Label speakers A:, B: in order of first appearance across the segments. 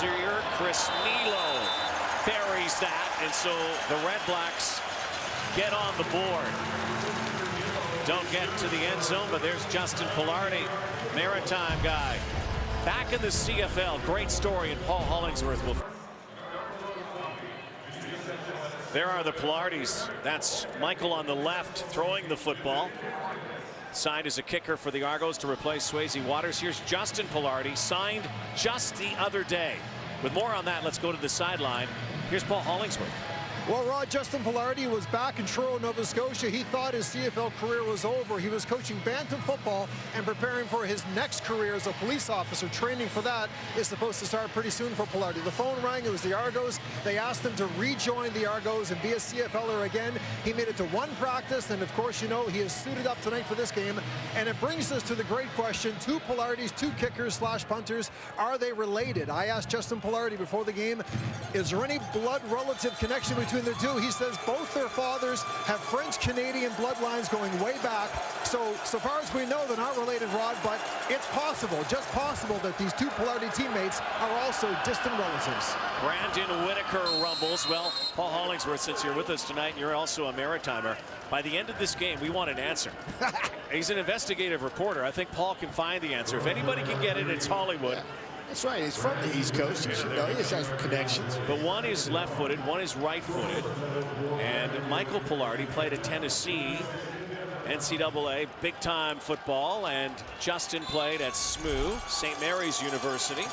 A: Brazier, Chris Milo buries that, and so the Redblacks get on the board. Don't get to the end zone, but there's Justin Pilardi, Maritime guy, back in the CFL. Great story, and Paul Hollingsworth will. There are the Pilardis. That's Michael on the left throwing the football. Signed as a kicker for the Argos to replace Swayze Waters. Here's Justin Pilardi, signed just the other day. With more on that, let's go to the sideline. Here's Paul Hollingsworth.
B: Well, Rod, Justin Pilardi was back in Truro, Nova Scotia. He thought his CFL career was over. He was coaching bantam football and preparing for his next career as a police officer. Training for that is supposed to start pretty soon for Pilardi. The phone rang. It was the Argos. They asked him to rejoin the Argos and be a CFLer again. He made it to one practice, and of course, you know, he is suited up tonight for this game. And it brings us to the great question. Two Pilardis, two kickers / punters. Are they related? I asked Justin Pilardi before the game, is there any blood relative connection between the two? He says both their fathers have French-Canadian bloodlines going way back. So far as we know, they're not related, Rod, but it's possible, just possible, that these two Pilardi teammates are also distant relatives.
A: Brandon Whitaker rumbles. Well, Paul Hollingsworth, since you're with us tonight and you're also a Maritimer, by the end of this game, we want an answer. He's an investigative reporter. I think Paul can find the answer. If anybody can get it, it's Hollywood.
C: Yeah. That's right. He's from the East Coast. You should know. He has some connections.
A: But one is left-footed, one is right-footed. And Michael Pilardi played at Tennessee, NCAA, big-time football. And Justin played at SMU, St. Mary's University.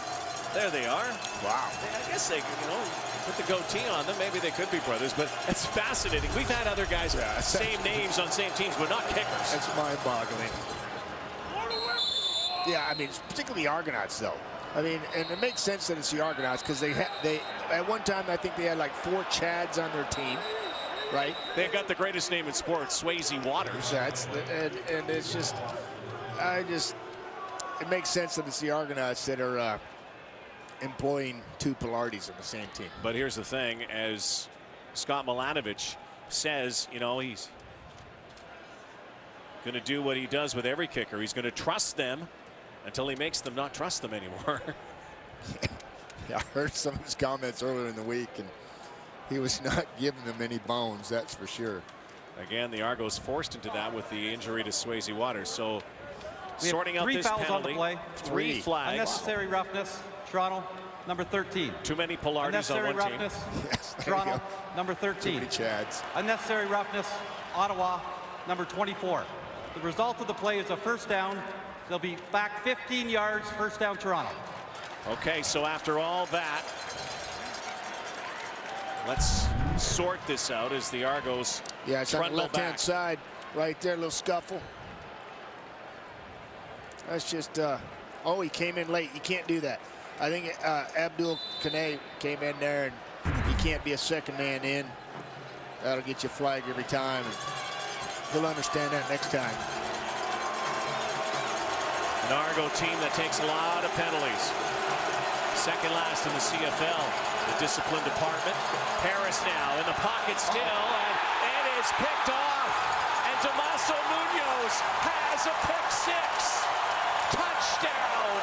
A: There they are.
C: Wow.
A: I guess they, you know, put the goatee on them. Maybe they could be brothers, but it's fascinating. We've had other guys, same names on same teams, but not kickers.
C: That's mind-boggling. Yeah, I mean, particularly the Argonauts, though. I mean, and it makes sense that it's the Argonauts because they at one time I think they had like 4 Chads on their team, right?
A: They got the greatest name in sports, Swayze Waters.
C: That's and it's just, it makes sense that it's the Argonauts that are employing two Pilardis on the same team.
A: But here's the thing, as Scott Milanovich says, you know, he's going to do what he does with every kicker. He's going to trust them until he makes them not trust them anymore.
C: Yeah, I heard some of his comments earlier in the week, and he was not giving them any bones, that's for sure.
A: Again, the Argos forced into that with the injury to Swayze Waters. So sorting out
D: three
A: this
D: fouls
A: penalty,
D: on the play.
A: 3 flags.
D: Unnecessary roughness, Toronto, number 13.
A: Too many Pilardis on one
D: roughness,
A: team.
C: Yes,
D: Toronto, number 13.
C: Too many Chads.
D: Unnecessary roughness, Ottawa, number 24. The result of the play is a first down. They'll be back 15 yards, first down Toronto.
A: Okay, so after all that, let's sort this out as the Argos
C: it's on the left-hand side, right there, a little scuffle. That's just, oh, he came in late. You can't do that. I think Abdul Kane came in there, and he can't be a second man in. That'll get you flagged every time. And he'll understand that next time.
A: An Argo team that takes a lot of penalties. Second last in the CFL, the discipline department. Harris now in the pocket still, and it is picked off. And Damaso Munoz has a pick 6. Touchdown.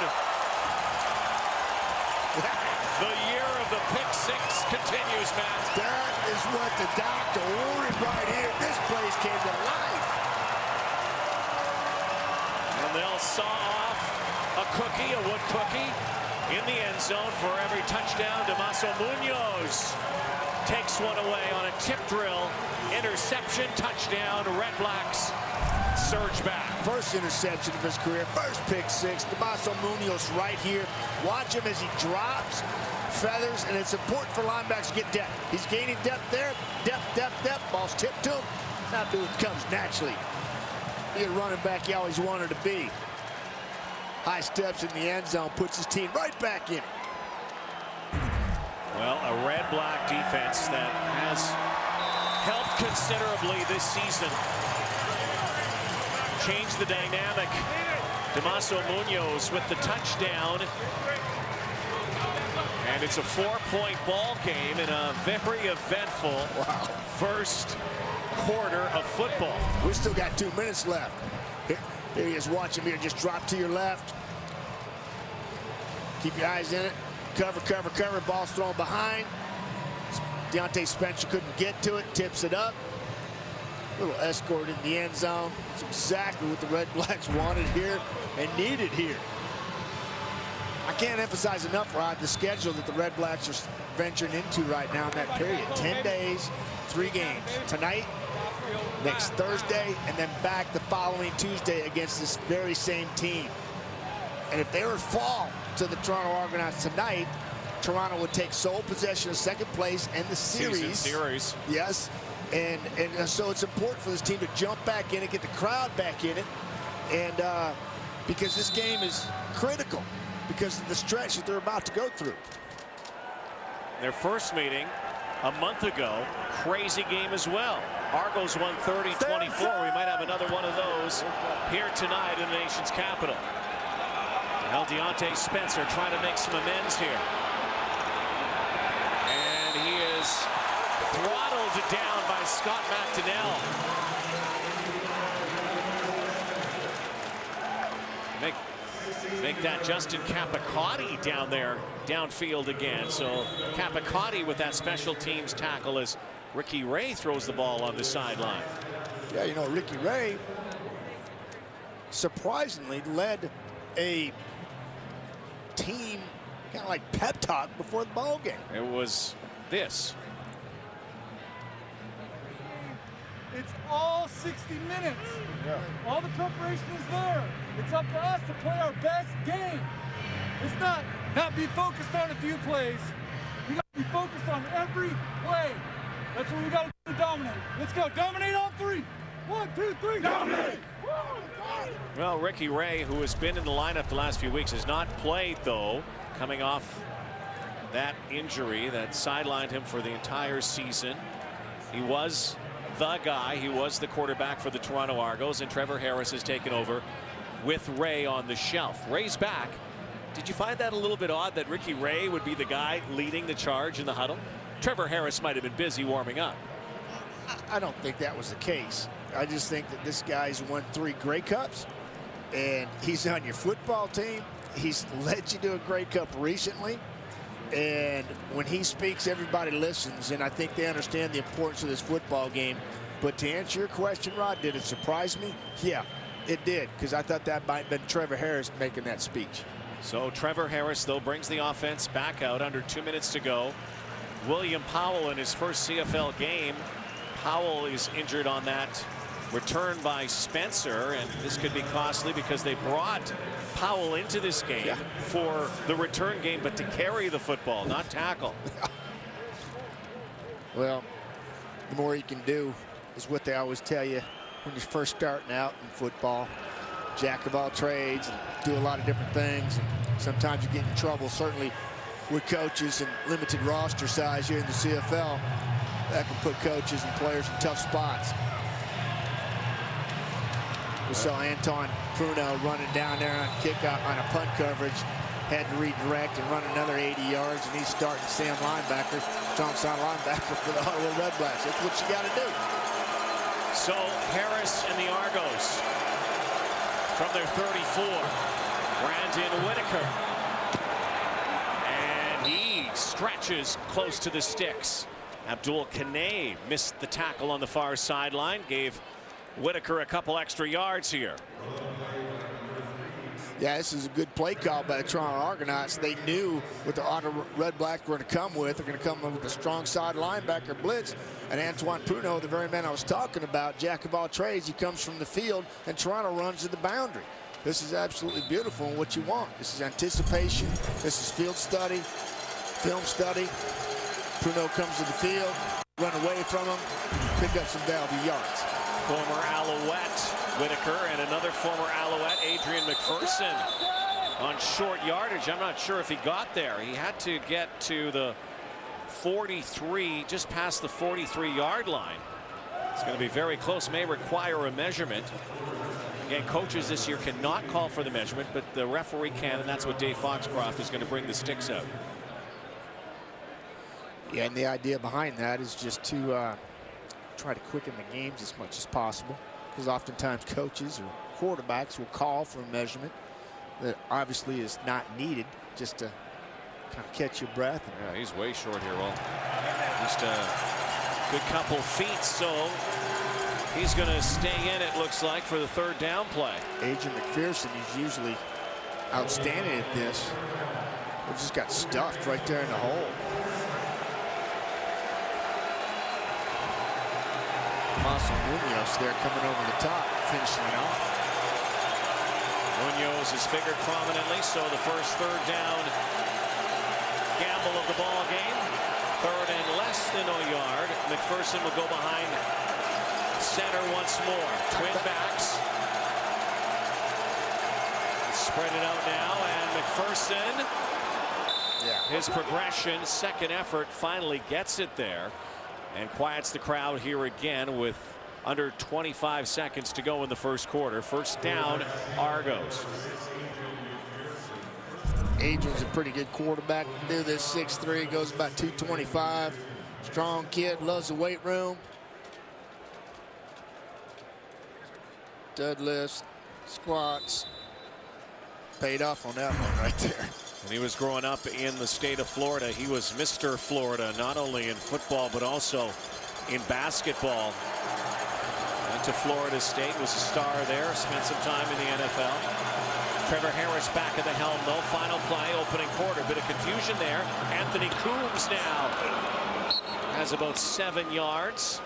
A: The year of the pick 6 continues, Matt.
C: That is what the doctor ordered right here. This place came to life.
A: And they'll saw off a cookie, a wood cookie, in the end zone for every touchdown. Damaso Munoz takes one away on a tip drill. Interception, touchdown. Redblacks surge back.
C: First interception of his career, first pick 6. Damaso Munoz right here. Watch him as he drops, feathers, and it's important for linebackers to get depth. He's gaining depth there. Depth, depth, depth. Ball's tipped to him. Now do it comes naturally. Be a running back he always wanted to be. High steps in the end zone, puts his team right back in.
A: Well, a red-black defense that has helped considerably this season. Changed the dynamic. Damaso Munoz with the touchdown. And it's a 4-point ball game in a very eventful first quarter of football.
C: We still got 2 minutes left. Here he is, watch him here, just drop to your left. Keep your eyes in it. Cover. Ball's thrown behind. Deontay Spencer couldn't get to it. Tips it up. Little escort in the end zone. It's exactly what the Redblacks wanted here and needed here. I can't emphasize enough, Rod, the schedule that the Redblacks are venturing into right now in that period. 10 days, 3 games. Tonight, next Thursday, and then back the following Tuesday against this very same team. And if they were to fall to the Toronto Argonauts tonight, Toronto would take sole possession of second place and the series. Yes. And so it's important for this team to jump back in and get the crowd back in it. And because this game is critical because of the stretch that they're about to go through.
A: Their first meeting a month ago, crazy game as well. Argos won 30-24. We might have another one of those here tonight in the nation's capital. Well, Deontay Spencer trying to make some amends here. And he is throttled down by Scott McDonnell. Make that Justin Capicotti down there, downfield again. So Capicotti with that special teams tackle as Ricky Ray throws the ball on the sideline.
C: Yeah, you know, Ricky Ray surprisingly led a team kind of like pep talk before the ball game.
A: It was this.
E: It's all 60 minutes. Yeah. All the preparation is there. It's up to us to play our best game. It's not be focused on a few plays. We got to be focused on every play. That's what we got to do to dominate. Let's go. Dominate all 3. 1, 2, 3. Dominate.
A: Well, Ricky Ray, who has been in the lineup the last few weeks, has not played, though, coming off that injury that sidelined him for the entire season. He was the guy. He was the quarterback for the Toronto Argos, and Trevor Harris has taken over with Ray on the shelf. Ray's back. Did you find that a little bit odd that Ricky Ray would be the guy leading the charge in the huddle? Trevor Harris might have been busy warming up.
C: I don't think that was the case. I just think that this guy's won 3 Grey Cups, and he's on your football team. He's led you to a Grey Cup recently, and when he speaks, everybody listens, and I think they understand the importance of this football game. But to answer your question, Rod, did it surprise me? Yeah, it did, because I thought that might have been Trevor Harris making that speech.
A: So Trevor Harris, though, brings the offense back out under 2 minutes to go. William Powell in his first CFL game. Powell is injured on that return by Spencer, and this could be costly because they brought Powell into this game for the return game, but to carry the football, not tackle.
C: Well, the more you can do is what they always tell you when you're first starting out in football. Jack of all trades, and do a lot of different things. And sometimes you get in trouble, certainly with coaches and limited roster size here in the CFL. That can put coaches and players in tough spots. We saw Anton Pruno running down there on kickoff on a punt coverage. Had to redirect and run another 80 yards, and he's starting Sam linebacker, strong side linebacker for the Ottawa Redblacks. That's what you got to do.
A: So Harris and the Argos from their 34. Brandon Whitaker. And he stretches close to the sticks. Abdul Kanay missed the tackle on the far sideline, gave Whitaker a couple extra yards here.
C: Yeah, this is a good play call by the Toronto Argonauts. They knew what the Ottawa Redblacks were going to come with. They're going to come with a strong side linebacker blitz. And Antoine Pruno, the very man I was talking about, jack of all trades, he comes from the field, and Toronto runs to the boundary. This is absolutely beautiful and what you want. This is anticipation. This is field study, film study. Pruno comes to the field, run away from him, pick up some valuable yards.
A: Former Alouette Whitaker and another former Alouette, Adrian McPherson, on short yardage. I'm not sure if he got there. He had to get to the 43, just past the 43-yard line. It's going to be very close, may require a measurement. Again, coaches this year cannot call for the measurement, but the referee can, and that's what Dave Foxcroft is going to bring the sticks out.
C: Yeah, and the idea behind that is just to try to quicken the games as much as possible, because oftentimes coaches or quarterbacks will call for a measurement that obviously is not needed, just to Kind of catch your breath.
A: Yeah, he's way short here. Well, just a good couple feet, so he's going to stay in, it looks like, for the third down play.
C: Adrian McPherson, he's usually outstanding at this. He just got stuffed right there in the hole. Munoz there coming over the top, finishing it off.
A: Munoz is figured prominently, so the first third down gamble of the ball game. Third and less than a yard. McPherson will go behind center once more. Twin backs. Spread it out now, and McPherson, his progression, second effort, finally gets it there and quiets the crowd here again with under 25 seconds to go in the first quarter. First down, Argos.
C: Adrian's a pretty good quarterback. Do this 6'3", goes about 225. Strong kid, loves the weight room. Deadlifts, squats. Paid off on that one right there.
A: And he was growing up in the state of Florida. He was Mr. Florida, not only in football, but also in basketball. Went to Florida State, was a star there, spent some time in the NFL. Trevor Harris back at the helm, though. Final play, opening quarter. Bit of confusion there. Anthony Coombs now has about 7 yards.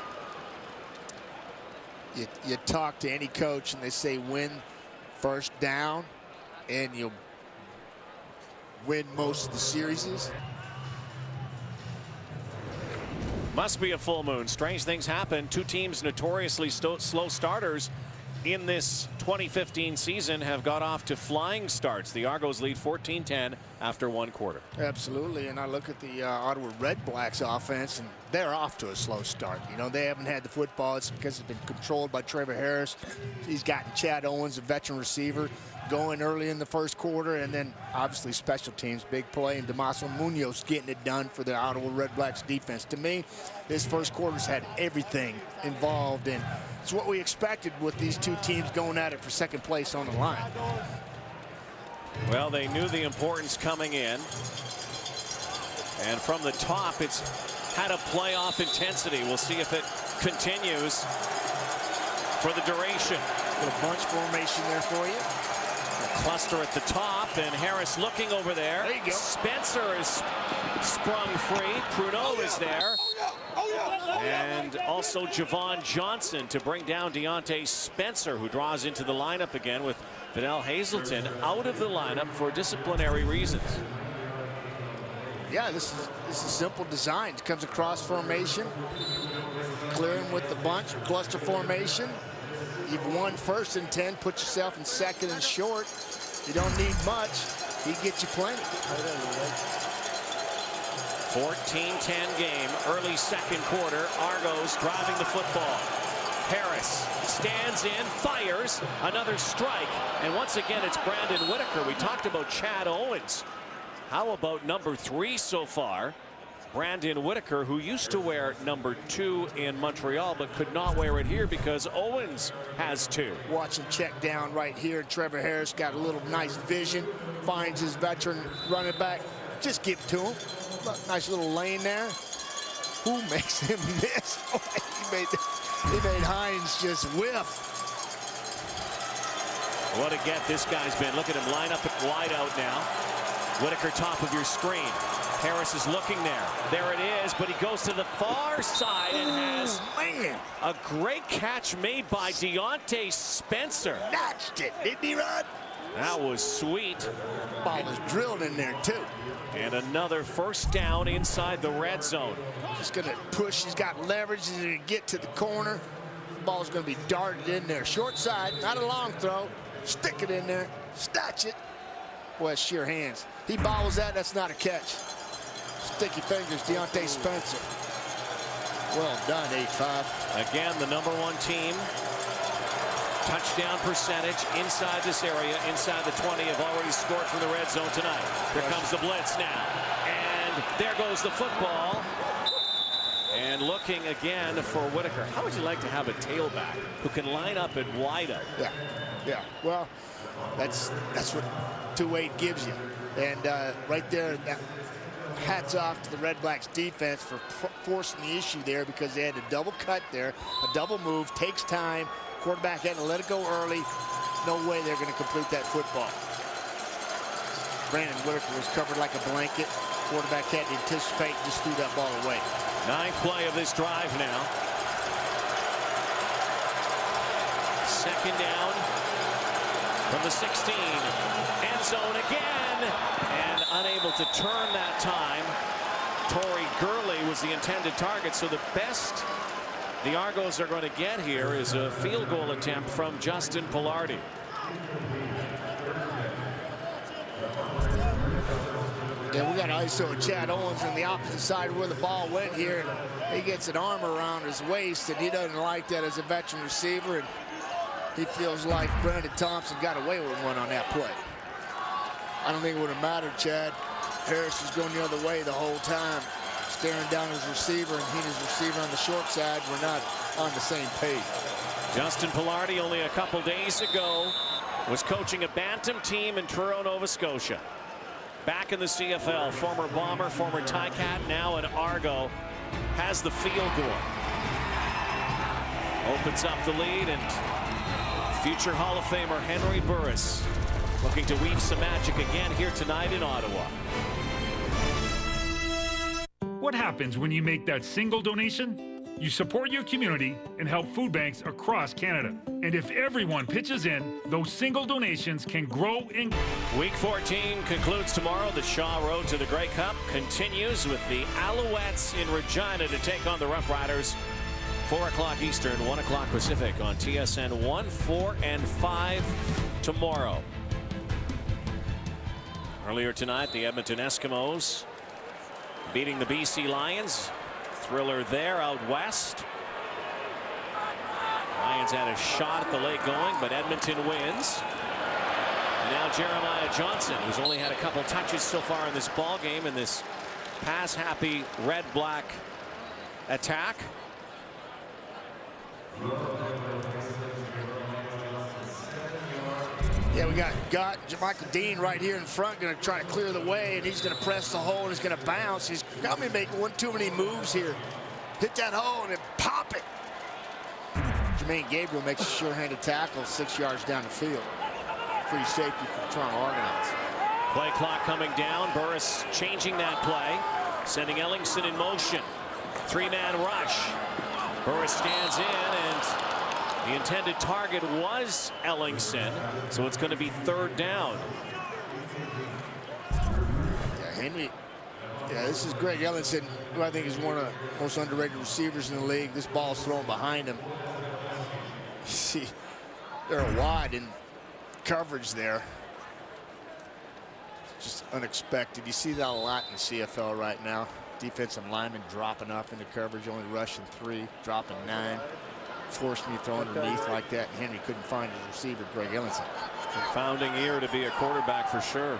C: You talk to any coach and they say win first down and you'll win most of the series.
A: Must be a full moon. Strange things happen. Two teams notoriously slow starters in this 2015 season have got off to flying starts. The Argos lead 14-10 after one quarter.
C: Absolutely, and I look at the Ottawa Redblacks offense, and they're off to a slow start. You know, they haven't had the football. It's because it's been controlled by Trevor Harris. He's gotten Chad Owens, a veteran receiver, going early in the first quarter, and then obviously special teams, big play, and Damaso Munoz getting it done for the Ottawa Redblacks defense. To me, this first quarter's had everything involved, and it's what we expected with these two teams going at it for second place on the line.
A: Well, they knew the importance coming in, and from the top, it's had a playoff intensity. We'll see if it continues for the duration.
C: A bunch formation there for you.
A: Cluster at the top, and Harris looking over there.
C: There you go.
A: Spencer is sprung free. Pruneau is there. And also Javon Johnson to bring down Deontay Spencer, who draws into the lineup again with Fidel Hazelton out of the lineup for disciplinary reasons.
C: Yeah, this is simple design. It comes across formation, clearing with the bunch, cluster formation. You've won first and 10, put yourself in second and short. You don't need much. He gets you plenty.
A: 14-10 game, early second quarter. Argos driving the football. Harris stands in, fires, another strike, and once again it's Brandon Whitaker. We talked about Chad Owens. How about number 3 so far? Brandon Whitaker, who used to wear number 2 in Montreal, but could not wear it here because Owens has 2.
C: Watch him check down right here. Trevor Harris got a little nice vision, finds his veteran running back. Just give it to him. Nice little lane there. Who makes him miss? Oh, he made Hines just whiff.
A: What a get this guy's been. Look at him line up at wide out now. Whitaker top of your screen. Harris is looking there. There it is, but he goes to the far side and has a great catch made by Deontay Spencer.
C: Notched it, didn't he, Rod?
A: That was sweet.
C: Ball was drilled in there, too.
A: And another first down inside the red zone.
C: He's going to push. He's got leverage. He's going to get to the corner. The ball's going to be darted in there. Short side, not a long throw. Stick it in there. Snatch it. Boy, it's sheer hands. He bobbles that. That's not a catch. Sticky fingers, Deontay Spencer. Well done, 8-5.
A: Again, the number 1 team. Touchdown percentage inside this area, inside the 20, have already scored from the red zone tonight. Here comes the blitz now. And there goes the football. And looking again for Whitaker. How would you like to have a tailback who can line up at wide out?
C: Yeah. Well, that's what 2-8 gives you. And right there, hats off to the Redblacks defense for forcing the issue there, because they had a double cut there, a double move, takes time. Quarterback had to let it go early. No way they're going to complete that football. Brandon Whitaker was covered like a blanket. Quarterback had to anticipate, just threw that ball away.
A: 9th play of this drive now. 2nd down from the 16. End zone again, and unable to turn that time. Torrey Gurley was the intended target, so the best the Argos are going to get here is a field goal attempt from Justin Pilardi.
C: Yeah, we got ISO Chad Owens on the opposite side where the ball went here. He gets an arm around his waist, and he doesn't like that as a veteran receiver. And he feels like Brandon Thompson got away with one on that play. I don't think it would have mattered, Chad. Harris was going the other way the whole time, staring down his receiver, and he and his receiver on the short side were not on the same page.
A: Justin Pilardi, only a couple days ago, was coaching a Bantam team in Truro, Nova Scotia. Back in the CFL, former Bomber, former Ticat, now an Argo, has the field goal. Opens up the lead, and future Hall of Famer Henry Burris looking to weave some magic again here tonight in Ottawa.
F: What happens when you make that single donation? You support your community and help food banks across Canada. And if everyone pitches in, those single donations can grow in.
A: Week 14 concludes tomorrow. The Shaw Road to the Grey Cup continues with the Alouettes in Regina to take on the Rough Riders. 4 o'clock Eastern, 1 o'clock Pacific on TSN 1, 4, and 5 tomorrow. Earlier tonight, the Edmonton Eskimos beating the BC Lions. Thriller there out west. Lions had a shot at the late going, but Edmonton wins. And now Jeremiah Johnson, who's only had a couple touches so far in this ball game in this pass-happy red-black attack.
C: Yeah, we got Michael Dean right here in front, going to try to clear the way, and he's going to press the hole, and he's going to bounce. He's got me making one too many moves here. Hit that hole and then pop it. Jermaine Gabriel makes a sure-handed tackle 6 yards down the field. Free safety for Toronto Argonauts.
A: Play clock coming down. Burris changing that play, sending Ellingson in motion. 3-man rush. Burris stands in, and the intended target was Ellingson, so it's going to be 3rd down.
C: Yeah, Henry. Yeah, this is Greg Ellingson, who I think is one of the most underrated receivers in the league. This ball's thrown behind him. See, they're wide in coverage there. Just unexpected. You see that a lot in the CFL right now. Defensive linemen dropping off into coverage, only rushing 3, dropping 9. Forcing you to throw underneath like that. Henry couldn't find his receiver, Greg Ellingson.
A: Confounding year to be a quarterback for sure.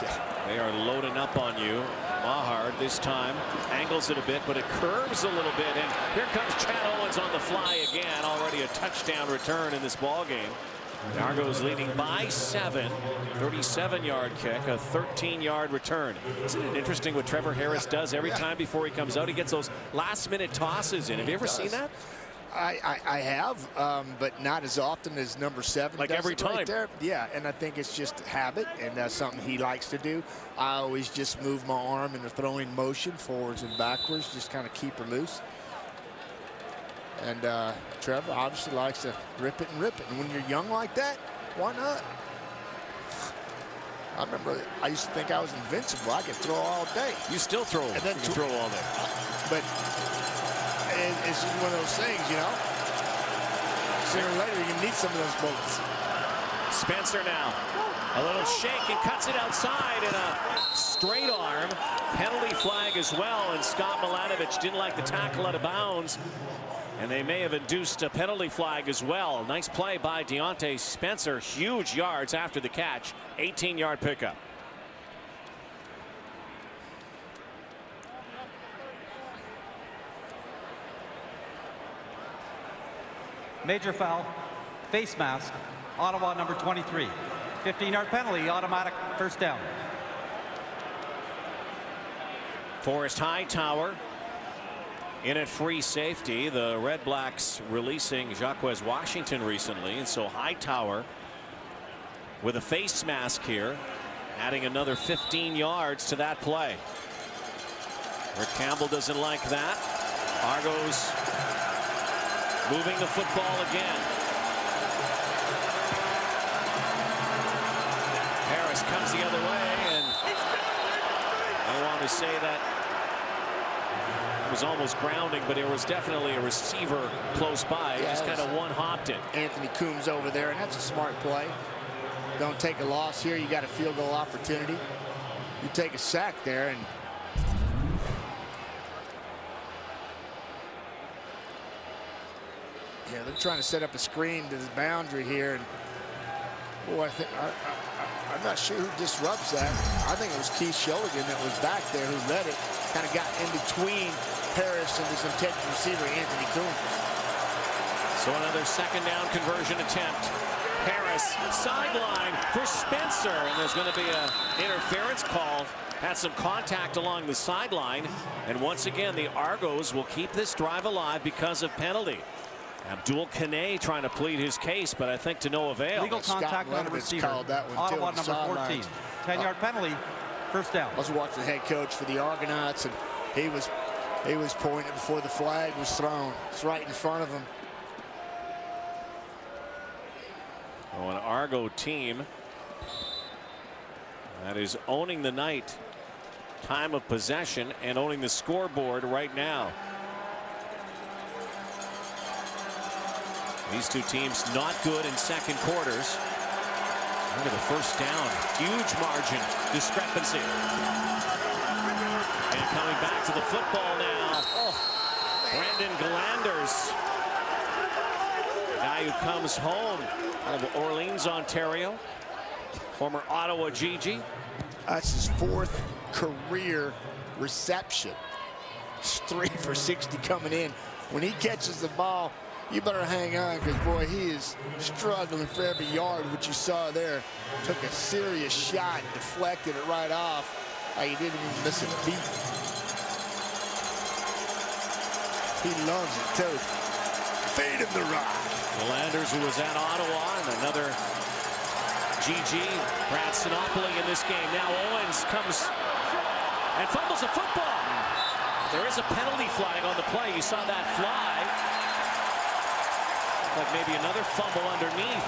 A: Yeah. They are loading up on you. Mahard this time angles it a bit, but it curves a little bit, and here comes Chad Owens on the fly again. Already a touchdown return in this ball game. The Argos leading by 7. 37-yard kick, a 13-yard return. Isn't it interesting what Trevor Harris does every time before he comes out? He gets those last-minute tosses in. Have you ever seen that?
C: I have, but not as often as number 7.
A: Like every time.
C: Right there. Yeah, and I think it's just habit, and that's something he likes to do. I always just move my arm in a throwing motion, forwards and backwards, just kind of keep her loose. And Trevor obviously likes to rip it and rip it. And when you're young like that, why not? I remember I used to think I was invincible. I could throw all day.
A: You still throw.
C: And then
A: you throw all day.
C: But it's just one of those things, you know. Sooner or later, you're going to need some of those bullets.
A: Spencer now. A little shake and cuts it outside, and a straight arm. Penalty flag as well, and Scott Milanovic didn't like the tackle out of bounds. And they may have induced a penalty flag as well. Nice play by Deontay Spencer. Huge yards after the catch. 18-yard pickup.
D: Major foul, face mask, Ottawa number 23. 15-yard penalty, automatic first down.
A: Forrest Hightower in at free safety. The Redblacks releasing Jacquez Washington recently, and so Hightower with a face mask here, adding another 15 yards to that play. Rick Campbell doesn't like that. Argos moving the football again. Harris comes the other way, and I want to say that it was almost grounding, but there was definitely a receiver close by.
C: Yeah,
A: just kind of one-hopped it.
C: Anthony Coombs over there, and that's a smart play. Don't take a loss here. You got a field goal opportunity. You take a sack there, and yeah, they're trying to set up a screen to the boundary here, and boy, I'm not sure who disrupts that. I think it was Keith Shulligan that was back there who led it, kind of got in between Harris and his intended receiver, Anthony Coombs.
A: So another second down conversion attempt. Harris sideline for Spencer, and there's going to be an interference call. Had some contact along the sideline, and once again the Argos will keep this drive alive because of penalty. Abdul Kane trying to plead his case, but I think to no avail.
D: Legal contact on the receiver. Ottawa number 14. 10-yard penalty, first down.
C: I was watching the head coach for the Argonauts, and he was pointing before the flag was thrown. It's right in front of him.
A: Oh, an Argo team that is owning the night, time of possession, and owning the scoreboard right now. These two teams not good in second quarters. Look at the first down. Huge margin discrepancy. And coming back to the football now. Oh, Brendan Glanders. The guy who comes home out of Orleans, Ontario. Former Ottawa GG.
C: That's his 4th career reception. It's 3 for 60 coming in. When he catches the ball, you better hang on, because boy, he is struggling for every yard. What you saw there, took a serious shot, deflected it right off. He didn't even miss a beat. He loves it too. Feed him the rock.
A: Landers, who was at Ottawa, and another GG, Brad Sinopoli in this game. Now Owens comes and fumbles a football. There is a penalty flag on the play. You saw that fly. Like maybe another fumble underneath.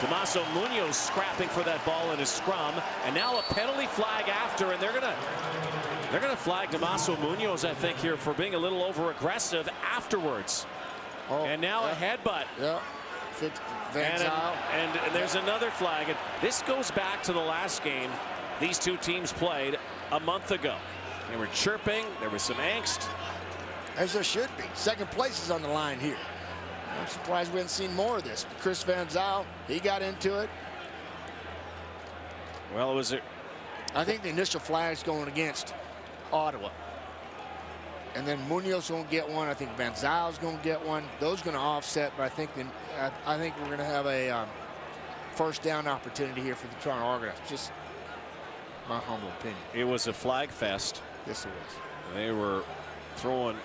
A: Damaso Munoz scrapping for that ball in his scrum, and now a penalty flag after, and they're gonna flag Damaso Munoz, I think, here for being a little over aggressive afterwards.
C: Oh,
A: and now a headbutt.
C: Yeah.
A: And there's another flag. And this goes back to the last game these two teams played a month ago. They were chirping. There was some angst.
C: As there should be. Second place is on the line here. I'm surprised we haven't seen more of this. Chris Van Zyl, he got into it.
A: Well, it was
C: I think the initial flag's going against Ottawa. And then Munoz won't get one. I think Van Zyl's going to get one. Those going to offset, but I think we're going to have a first down opportunity here for the Toronto Argonauts. Just my humble opinion.
A: It was a flag fest.
C: Yes, it was.
A: They were throwing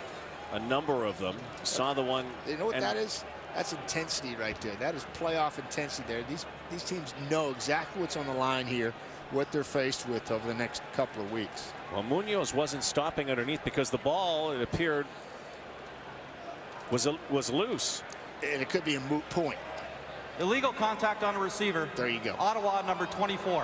A: a number of them. Saw the one.
C: You know what that is? That's intensity right there. That is playoff intensity there. These teams know exactly what's on the line here, what they're faced with over the next couple of weeks.
A: Well, Munoz wasn't stopping underneath because the ball, it appeared, was loose.
C: And it could be a moot point.
D: Illegal contact on a receiver.
C: There you go.
D: Ottawa number 24.